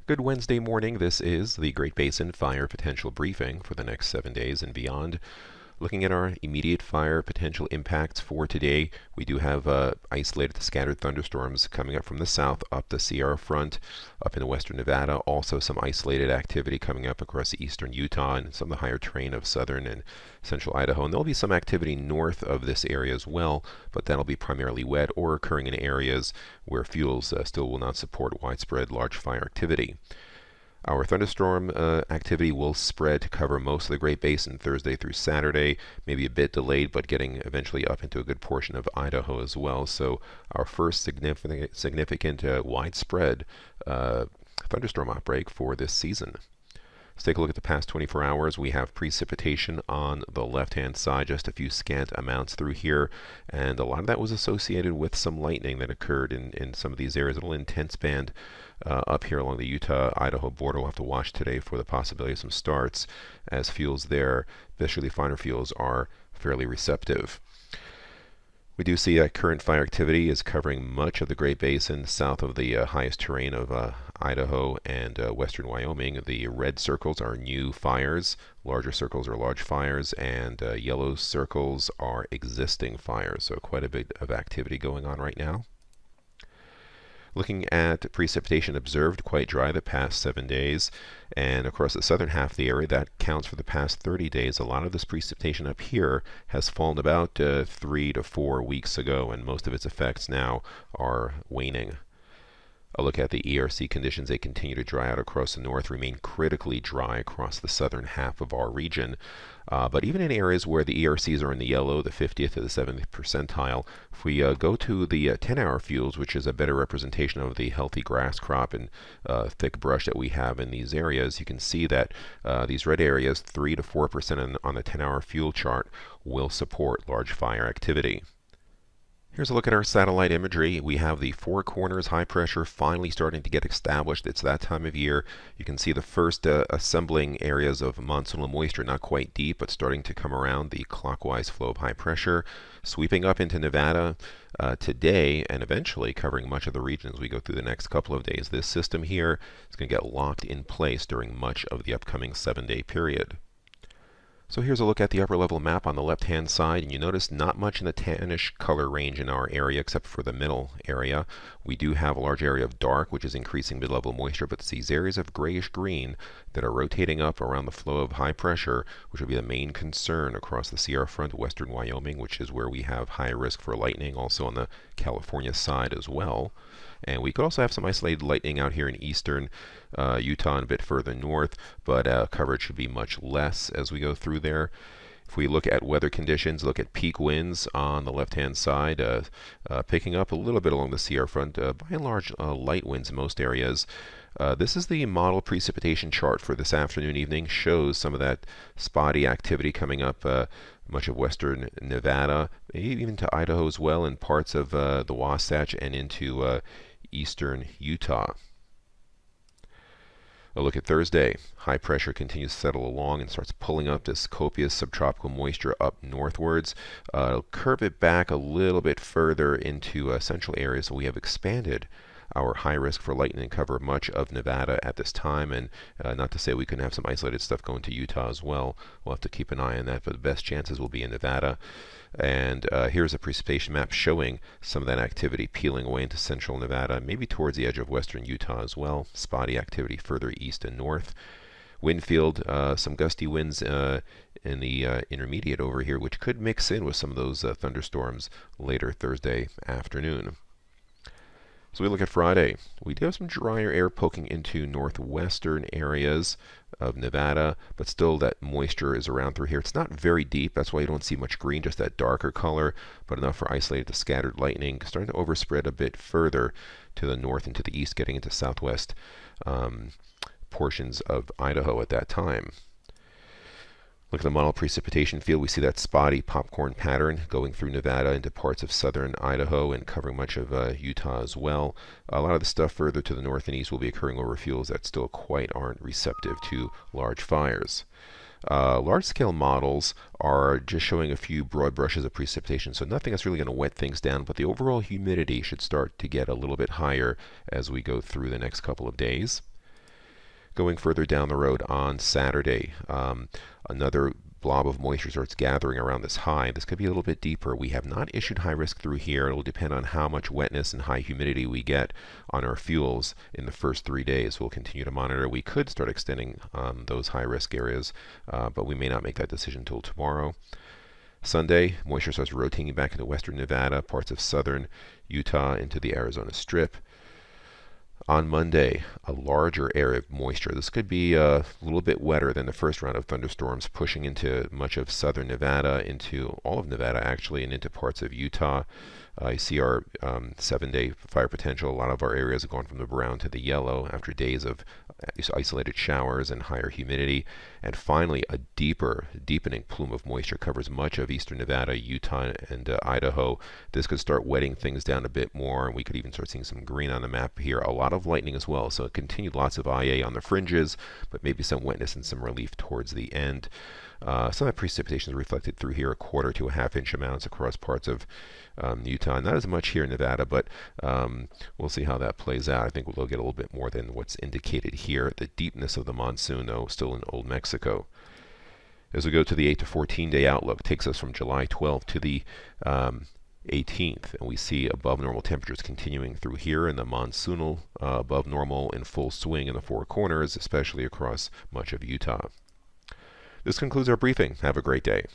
Good Wednesday morning. This is the Great Basin Fire Potential Briefing for the next 7 days and beyond. Looking at our immediate fire potential impacts for today, we do have isolated scattered thunderstorms coming up from the south up the Sierra front, up into western Nevada. Also some isolated activity coming up across eastern Utah and some of the higher terrain of southern and central Idaho. And there'll be some activity north of this area as well, but that'll be primarily wet or occurring in areas where fuels still will not support widespread large fire activity. Our thunderstorm activity will spread to cover most of the Great Basin Thursday through Saturday, maybe a bit delayed, but getting eventually up into a good portion of Idaho as well. So our first significant widespread thunderstorm outbreak for this season. Let's take a look at the past 24 hours. We have precipitation on the left-hand side, just a few scant amounts through here, and a lot of that was associated with some lightning that occurred in some of these areas. A little intense band up here along the Utah-Idaho border. We'll have to watch today for the possibility of some starts, as fuels there, especially finer fuels, are fairly receptive. We do see that current fire activity is covering much of the Great Basin south of the highest terrain of Idaho and western Wyoming. The red circles are new fires, larger circles are large fires, and yellow circles are existing fires. So quite a bit of activity going on right now. Looking at precipitation observed, quite dry the past 7 days, and across the southern half of the area, that counts for the past 30 days. A lot of this precipitation up here has fallen about 3 to 4 weeks ago, and most of its effects now are waning. A look at the ERC conditions. They continue to dry out across the north, remain critically dry across the southern half of our region. But even in areas where the ERCs are in the yellow, the 50th to the 70th percentile, if we go to the 10-hour fuels, which is a better representation of the healthy grass crop and thick brush that we have in these areas, you can see that these red areas, 3 to 4% on the 10-hour fuel chart, will support large fire activity. Here's a look at our satellite imagery. We have the Four Corners high pressure finally starting to get established. It's that time of year. You can see the first assembling areas of monsoonal moisture, not quite deep, but starting to come around the clockwise flow of high pressure, sweeping up into Nevada today and eventually covering much of the region as we go through the next couple of days. This system here is going to get locked in place during much of the upcoming 7-day period. So here's a look at the upper level map on the left hand side, and you notice not much in the tannish color range in our area except for the middle area. We do have a large area of dark, which is increasing mid-level moisture, but it's these areas of grayish green that are rotating up around the flow of high pressure, which will be the main concern across the Sierra front, western Wyoming, which is where we have high risk for lightning, also on the California side as well. And we could also have some isolated lightning out here in eastern Utah and a bit further north, but coverage should be much less as we go through there. If we look at weather conditions, look at peak winds on the left-hand side, picking up a little bit along the Sierra front, by and large light winds in most areas. This is the model precipitation chart for this afternoon, evening, shows some of that spotty activity coming up much of western Nevada, maybe even to Idaho as well, and parts of the Wasatch and into eastern Utah. A look at Thursday. High pressure continues to settle along and starts pulling up this copious subtropical moisture up northwards. It'll curve it back a little bit further into central areas, so we have expanded our high risk for lightning cover much of Nevada at this time, and not to say we couldn't have some isolated stuff going to Utah as well. We'll have to keep an eye on that, but the best chances will be in Nevada. And here's a precipitation map showing some of that activity peeling away into central Nevada, maybe towards the edge of western Utah as well. Spotty activity further east and north. Wind field, some gusty winds in the intermediate over here, which could mix in with some of those thunderstorms later Thursday afternoon. So we look at Friday. We do have some drier air poking into northwestern areas of Nevada, but still that moisture is around through here. It's not very deep, that's why you don't see much green, just that darker color, but enough for isolated to scattered lightning, starting to overspread a bit further to the north and to the east, getting into southwest portions of Idaho at that time. Look at the model precipitation field. We see that spotty popcorn pattern going through Nevada into parts of southern Idaho and covering much of Utah as well. A lot of the stuff further to the north and east will be occurring over fuels that still quite aren't receptive to large fires. Large-scale models are just showing a few broad brushes of precipitation, so nothing that's really going to wet things down, but the overall humidity should start to get a little bit higher as we go through the next couple of days. Going further down the road on Saturday, another blob of moisture starts gathering around this high. This could be a little bit deeper. We have not issued high risk through here. It will depend on how much wetness and high humidity we get on our fuels in the first 3 days. We'll continue to monitor. We could start extending those high risk areas, but we may not make that decision until tomorrow. Sunday, moisture starts rotating back into western Nevada, parts of southern Utah, into the Arizona Strip. On Monday, a larger area of moisture. This could be a little bit wetter than the first round of thunderstorms, pushing into much of southern Nevada, into all of Nevada actually, and into parts of Utah. You see our 7-day fire potential. A lot of our areas have gone from the brown to the yellow after days of isolated showers and higher humidity. And finally, a deepening plume of moisture covers much of eastern Nevada, Utah, and Idaho. This could start wetting things down a bit more, and we could even start seeing some green on the map here. A lot of lightning as well, so continued lots of IA on the fringes, but maybe some wetness and some relief towards the end. Some of that precipitation is reflected through here, 1/4 to 1/2 inch amounts across parts of Utah. Not as much here in Nevada, but we'll see how that plays out. I think we'll get a little bit more than what's indicated here. The deepness of the monsoon, though, still in Old Mexico. As we go to the 8 to 14 day outlook, takes us from July 12th to the 18th, and we see above normal temperatures continuing through here, and the monsoonal above normal in full swing in the Four Corners, especially across much of Utah. This concludes our briefing. Have a great day.